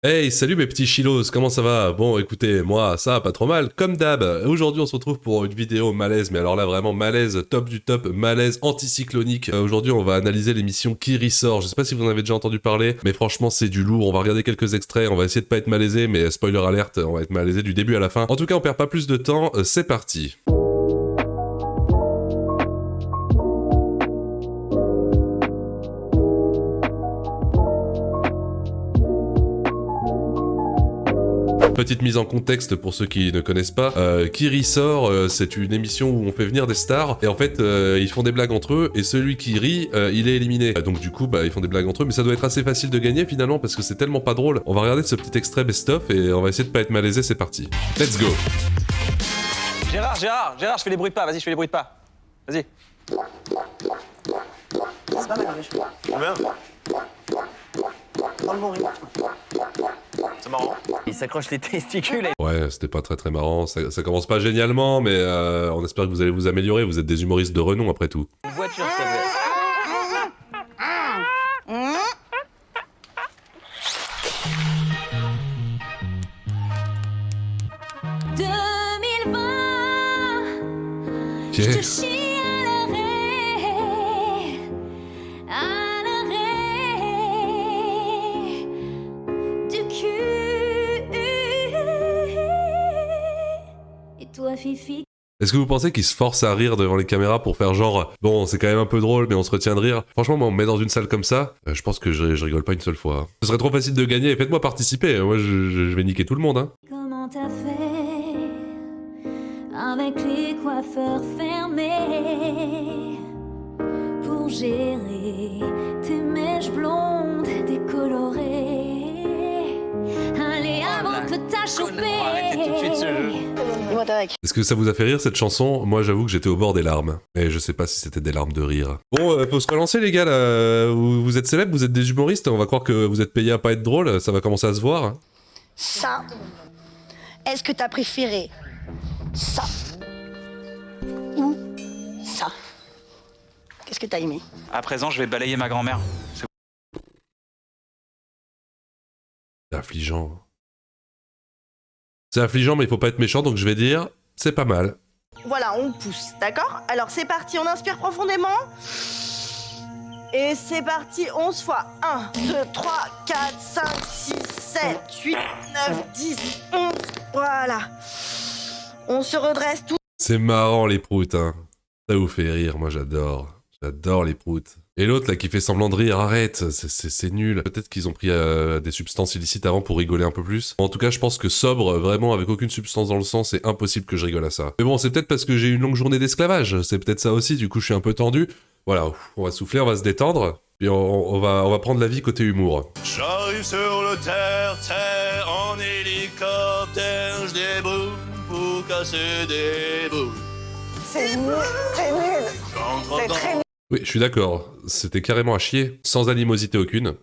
Hey, salut mes petits chilos, comment ça va? Bon, écoutez, moi, ça va pas trop mal, comme d'hab. Aujourd'hui, on se retrouve pour une vidéo malaise, mais alors là, vraiment malaise, top du top, malaise anticyclonique. Aujourd'hui, on va analyser l'émission Qui ressort. Je sais pas si vous en avez déjà entendu parler, mais franchement, c'est du lourd. On va regarder quelques extraits, on va essayer de pas être malaisé, mais spoiler alerte, on va être malaisé du début à la fin. En tout cas, on perd pas plus de temps, c'est parti. Petite mise en contexte pour ceux qui ne connaissent pas, Qui ressort, c'est une émission où on fait venir des stars, et en fait, ils font des blagues entre eux, et celui qui rit, il est éliminé. Donc du coup, ils font des blagues entre eux, mais ça doit être assez facile de gagner finalement, parce que c'est tellement pas drôle. On va regarder ce petit extrait best-of, et on va essayer de pas être malaisé, c'est parti. Let's go. Gérard, je fais les bruits de pas, vas-y, je fais les bruits de pas. Vas-y. C'est pas mal, wesh. Combien? Dans le bon rythme. C'est marrant. Il s'accroche les testicules et... Ouais, c'était pas très marrant, ça commence pas génialement, mais on espère que vous allez vous améliorer, vous êtes des humoristes de renom après tout. Une voiture, s'il te plaît. Ok. Je te chie à l'arrêt du cul. Et toi, Fifi? Est-ce que vous pensez qu'ils se forcent à rire devant les caméras pour faire genre « Bon, c'est quand même un peu drôle, mais on se retient de rire ». Franchement, moi, on me met dans une salle comme ça, je pense que je rigole pas une seule fois. Ce serait trop facile de gagner, faites-moi participer, moi je vais niquer tout le monde, hein. Comment t'as fait avec les coiffeurs fermés pour gérer tes mèches blondes décolorées? Allez, avant que t'as chopé. Arrêtez tout de suite ce jeu. Dis-moi ta vague. Est-ce que ça vous a fait rire cette chanson? Moi j'avoue que j'étais au bord des larmes. Mais je sais pas si c'était des larmes de rire. Bon, faut se relancer les gars là. Vous êtes célèbres, vous êtes des humoristes, on va croire que vous êtes payés à pas être drôle, ça va commencer à se voir, hein. Ça, est-ce que t'as préféré ça ou ça? Qu'est-ce que t'as aimé? À présent, je vais balayer ma grand-mère. C'est affligeant. C'est affligeant, mais il faut pas être méchant, donc je vais dire, c'est pas mal. Voilà, on pousse, d'accord? Alors c'est parti, on inspire profondément. Et c'est parti, 11 fois. 1, 2, 3, 4, 5, 6, 7, 8, 9, 10, 11. Voilà. On se redresse tout. C'est marrant les proutes, hein. Ça vous fait rire, moi j'adore. J'adore les proutes. Et l'autre là qui fait semblant de rire, arrête, c'est nul. Peut-être qu'ils ont pris des substances illicites avant pour rigoler un peu plus. En tout cas, je pense que sobre, vraiment avec aucune substance dans le sang, c'est impossible que je rigole à ça. Mais bon, c'est peut-être parce que j'ai eu une longue journée d'esclavage, c'est peut-être ça aussi, du coup je suis un peu tendu. Voilà, on va souffler, on va se détendre, et on va prendre la vie côté humour. J'arrive sur le terre-terre en hélicoptère, je déboule pour casser des boules. C'est nul, c'est nul. J'entre dans Oui, je suis d'accord, c'était carrément à chier, sans animosité aucune.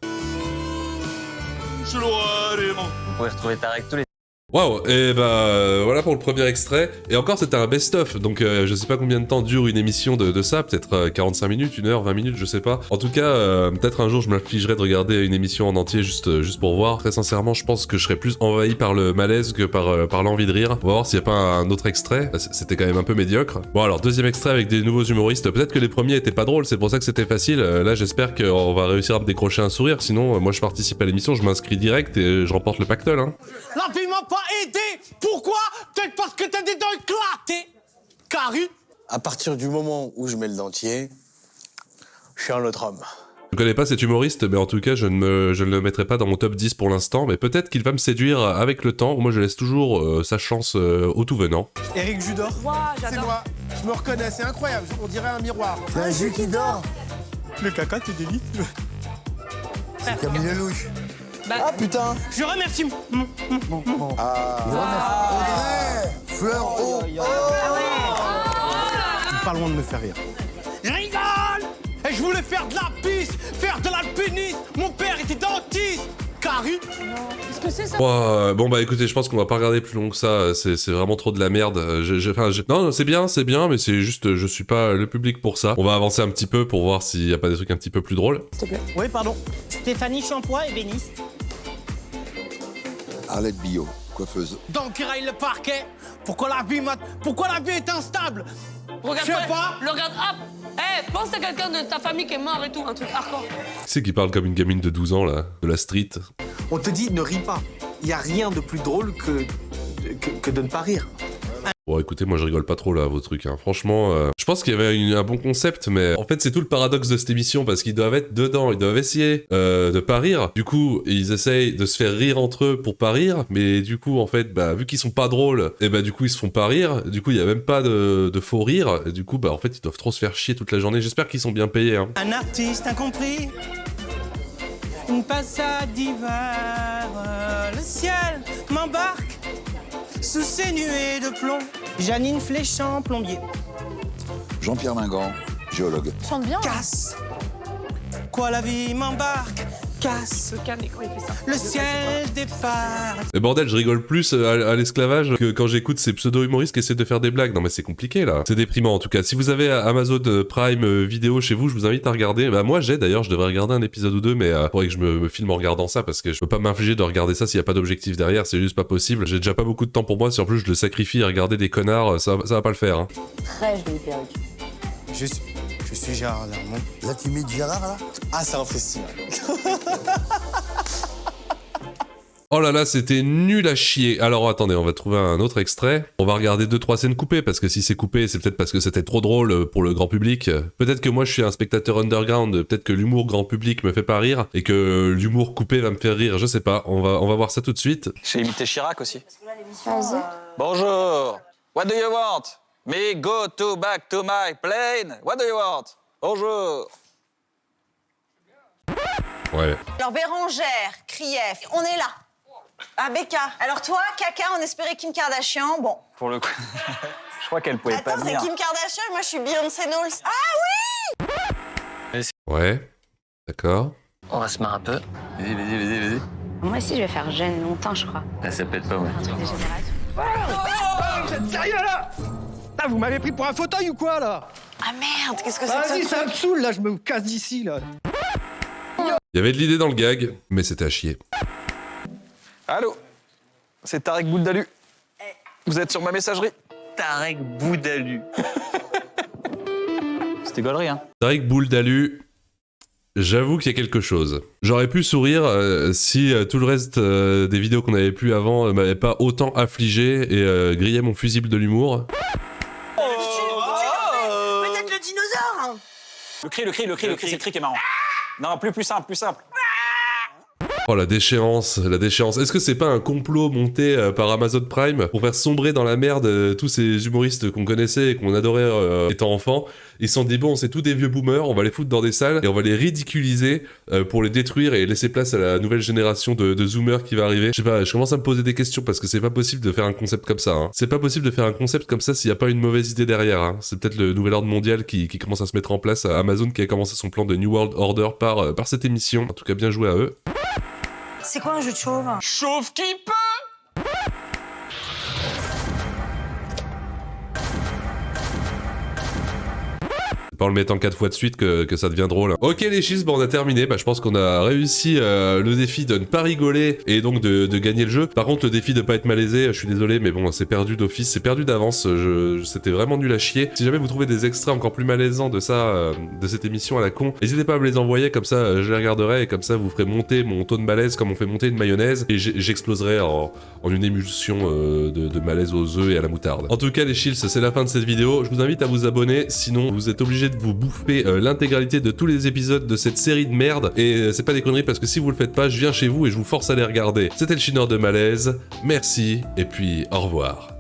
je suis le roi des monts. Vous pouvez retrouver ta règle tous les... Waouh, et voilà pour le premier extrait. Et encore c'était un best-of, donc je sais pas combien de temps dure une émission de ça, peut-être 45 minutes, 1 heure, 20 minutes, je sais pas. En tout cas, peut-être un jour je m'affligerai de regarder une émission en entier juste pour voir. Très sincèrement, je pense que je serais plus envahi par le malaise que par l'envie de rire. On va voir s'il y a pas un autre extrait, c'était quand même un peu médiocre. Bon alors, deuxième extrait avec des nouveaux humoristes. Peut-être que les premiers étaient pas drôles, c'est pour ça que c'était facile. Là j'espère qu'on va réussir à me décrocher un sourire, sinon moi je participe à l'émission, je m'inscris direct et je remporte le pactole, hein. La vie m'a pas aidé. Pourquoi? Peut-être parce que t'as des dents éclatées. Caru. À partir du moment où je mets le dentier, je suis un autre homme. Je connais pas cet humoriste, mais en tout cas, je ne le mettrai pas dans mon top 10 pour l'instant, mais peut-être qu'il va me séduire avec le temps. Moi, je laisse toujours sa chance au tout venant. Éric Judor. C'est moi. Je me reconnais, c'est incroyable. On dirait un miroir. C'est un jus qui dort. Le caca, t'es délicieux. C'est Camille Lelouch. Ah putain. Je remercie. Audrey, Fleur haut. Pas loin de me faire rire. Je rigole. Et je voulais faire de la piste, faire de l'alpinisme. Mon père était dentiste. Caru. Ouah, bon bah écoutez, je pense qu'on va pas regarder plus long que ça, c'est vraiment trop de la merde. Non, c'est bien, mais c'est juste, je suis pas le public pour ça. On va avancer un petit peu pour voir s'il y a pas des trucs un petit peu plus drôles. Oui, pardon. Stéphanie Champois, ébéniste. Arlette Billot, coiffeuse. Donc il raille le parquet. Pourquoi la vie est instable? Regarde, Je sais pas. le regarde, hop. Eh, pense à quelqu'un de ta famille qui est mort et tout, un truc hardcore. Qui c'est qui parle comme une gamine de 12 ans, là, de la street? On te dit ne ris pas. Il y a rien de plus drôle que de ne pas rire. Bon, écoutez, moi je rigole pas trop là à vos trucs, hein. Franchement, je pense qu'il y avait un bon concept, mais en fait c'est tout le paradoxe de cette émission, parce qu'ils doivent être dedans, ils doivent essayer de pas rire. Du coup, ils essayent de se faire rire entre eux pour pas rire, mais du coup, en fait, bah, vu qu'ils sont pas drôles, et bah du coup ils se font pas rire, du coup il y a même pas de faux rire, et du coup, bah en fait ils doivent trop se faire chier toute la journée. J'espère qu'ils sont bien payés, hein. Un artiste incompris. Une passade d'hiver. Le ciel m'embarque sous ces nuées de plomb. Janine Fléchant, plombier. Jean-Pierre Mingan, géologue. Chante bien. Casse. Quoi la vie m'embarque. Casse. Le ciel départ. Mais bordel, je rigole plus à l'esclavage que quand j'écoute ces pseudo-humoristes qui essaient de faire des blagues. Non mais c'est compliqué là. C'est déprimant en tout cas. Si vous avez Amazon Prime Vidéo chez vous, je vous invite à regarder. Bah moi j'ai d'ailleurs, je devrais regarder un épisode ou deux, mais faudrait que je me filme en regardant ça, parce que je peux pas m'infliger de regarder ça s'il y a pas d'objectif derrière, c'est juste pas possible. J'ai déjà pas beaucoup de temps pour moi, si en plus je le sacrifie à regarder des connards, ça va pas le faire, hein. Très jolie perruque. Je suis Gérard Darmon. Là, tu mets Gérard, là? Ah, c'est un festival. Oh là là, c'était nul à chier. Alors attendez, on va trouver un autre extrait. On va regarder 2-3 scènes coupées, parce que si c'est coupé, c'est peut-être parce que c'était trop drôle pour le grand public. Peut-être que moi je suis un spectateur underground, peut-être que l'humour grand public me fait pas rire, et que l'humour coupé va me faire rire, je sais pas. On va voir ça tout de suite. J'ai imité Chirac aussi. Vas-y. Bonjour. What do you want? Me go to back to my plane. What do you want? Bonjour. Ouais. Alors Bérangère, Krief, on est là. Ah Becca. Alors toi, Caca, on espérait Kim Kardashian. Bon. Pour le coup, je crois qu'elle pouvait pas Attends, c'est venir. Kim Kardashian, moi je suis Beyoncé Knowles. Ah oui! Ouais. D'accord. On va se marrer un peu. Vas-y. Moi aussi, je vais faire jeune longtemps, je crois. Ça pète pas, ouais. Un truc de génération. Vous êtes sérieux là? Ah, vous m'avez pris pour un fauteuil ou quoi là? Ah merde, qu'est-ce que c'est que Vas-y, ça? ça me saoule là, je me casse d'ici là. Il y avait de l'idée dans le gag, mais c'était à chier. Allô? C'est Tarek Bouldalu. Vous êtes sur ma messagerie? Tarek Bouldalu. C'était gaulerie, hein? Tarek Bouldalu, j'avoue qu'il y a quelque chose. J'aurais pu sourire si tout le reste des vidéos qu'on avait pu avant m'avait pas autant affligé et grillé mon fusible de l'humour. Peut-être le dinosaure. Le cri, c'est le cri qui est marrant. Non, plus simple. Oh la déchéance. Est-ce que c'est pas un complot monté par Amazon Prime pour faire sombrer dans la merde tous ces humoristes qu'on connaissait et qu'on adorait étant enfant? Ils se sont dit bon, c'est tous des vieux boomers, on va les foutre dans des salles et on va les ridiculiser pour les détruire et laisser place à la nouvelle génération de zoomers qui va arriver. Je sais pas, je commence à me poser des questions parce que c'est pas possible de faire un concept comme ça, hein. C'est pas possible de faire un concept comme ça s'il y a pas une mauvaise idée derrière, hein. C'est peut-être le nouvel ordre mondial qui commence à se mettre en place. Amazon qui a commencé son plan de New World Order par cette émission. En tout cas, bien joué à eux. C'est quoi un jeu de chauve? Chauve qui peut! Pas en le mettant 4 fois de suite que ça devient drôle. Ok les chiffres, bon on a terminé, bah, je pense qu'on a réussi le défi de ne pas rigoler et donc de gagner le jeu. Par contre le défi de pas être malaisé, je suis désolé mais bon c'est perdu d'office, c'est perdu d'avance, c'était vraiment nul à chier. Si jamais vous trouvez des extraits encore plus malaisants de ça, de cette émission à la con, n'hésitez pas à me les envoyer, comme ça je les regarderai et comme ça vous ferez monter mon taux de malaise comme on fait monter une mayonnaise et j'exploserai en une émulsion de malaise aux œufs et à la moutarde. En tout cas les chills, c'est la fin de cette vidéo, je vous invite à vous abonner, sinon vous êtes obligés de vous bouffer l'intégralité de tous les épisodes de cette série de merde et c'est pas des conneries parce que si vous le faites pas, je viens chez vous et je vous force à les regarder. C'était le Chineur de Malaise, merci et puis au revoir.